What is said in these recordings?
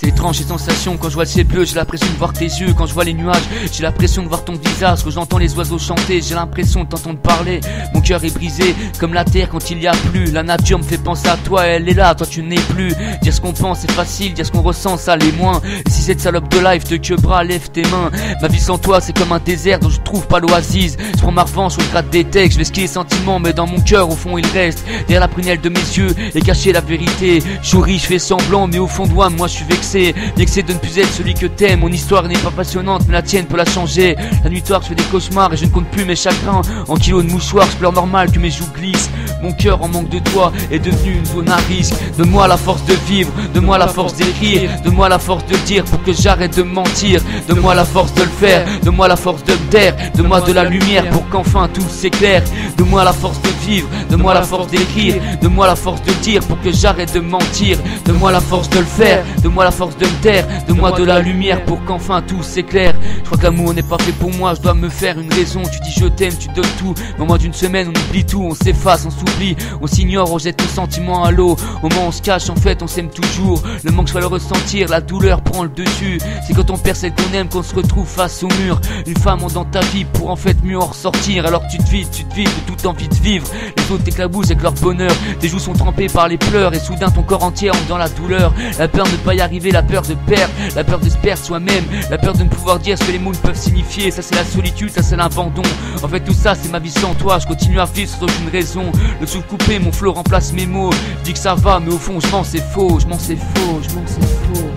C'est étrange ces sensations quand je vois le ciel bleu, j'ai l'impression de voir tes yeux. Quand je vois les nuages, j'ai l'impression de voir ton visage. Quand j'entends les oiseaux chanter, j'ai l'impression de t'entendre parler. Mon cœur est brisé comme la terre quand il y a plus. La nature me fait penser à toi, elle est là, toi tu n'es plus. Dire ce qu'on pense c'est facile, dire ce qu'on ressent ça l'est moins. Et si cette salope de life te queubra, lève tes mains. Ma vie sans toi c'est comme un désert dont je trouve pas l'oasis. Je prends ma revanche, je gratte des textes, je vais skier les sentiments, mais dans mon cœur au fond il reste. Derrière la prunelle de mes yeux est cachée la vérité. Je souris, je fais semblant, mais au fond de moi je suis vexé. Vexé de ne plus être celui que t'aimes. Mon histoire n'est pas passionnante, mais la tienne peut la changer. La nuit tard je fais des cauchemars et je ne compte plus mes chagrins. En kilos de mouchoirs, je pleure normal que mes joues glissent. Mon cœur en manque de toi est devenu une zone à risque. Donne-moi la force de vivre, donne-moi la force d'écrire, donne-moi la force de dire pour que j'arrête de mentir. Donne-moi la force de le faire, donne-moi la force de me taire. Donne-moi de la lumière pour qu'enfin tout s'éclaire. Donne-moi la force de vivre, donne-moi la force d'écrire, donne-moi la force de dire pour que j'arrête de mentir. Donne-moi la force de le faire, donne-moi la force de me taire. Donne-moi de la lumière pour qu'enfin tout s'éclaire. Je crois que l'amour n'est pas fait pour moi, je dois me faire une raison. Tu dis je t'aime, tu donnes tout, mais en moins d'une semaine on oublie tout. On s'efface, on s'oublie, on s'ignore, on jette nos sentiments à l'eau. Au moment où on se cache, en fait on s'aime toujours. Le manque je vais le ressentir, la douleur prend le dessus. C'est quand on perd celle qu'on aime qu'on se retrouve face au mur. Une femme en dans ta vie pour en fait mieux en ressortir. Alors que tu te vides de toute envie de vivre. Les autres t'éclaboussent avec leur bonheur. Tes joues sont trempées par les pleurs et soudain ton corps entier entre dans la douleur. La peur de ne pas y arriver, la peur de perdre, la peur de se perdre soi-même, la peur de ne pouvoir dire ce que les mots ne peuvent signifier. Ça c'est la solitude, ça c'est l'abandon. En fait tout ça c'est ma vie sans toi. Je continue à vivre sans aucune raison. Le souffle coupé, mon flow remplace mes mots. Je dis que ça va mais au fond je mens c'est faux. Je mens c'est faux, je mens c'est faux.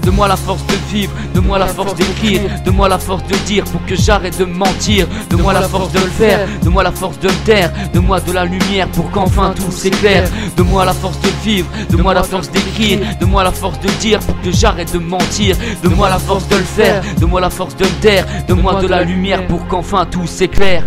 Donne-moi la force de vivre, donne-moi la force d'écrire, donne-moi la force de dire pour que j'arrête de mentir. Donne-moi la force de le faire, donne-moi la force de me taire. Donne-moi de la lumière pour qu'enfin tout s'éclaire. Donne-moi la force de vivre, donne-moi la force d'écrire, donne-moi la force de dire pour que j'arrête de mentir. Donne-moi la force de le faire, donne-moi la force de me taire. Donne-moi de la lumière pour qu'enfin tout s'éclaire.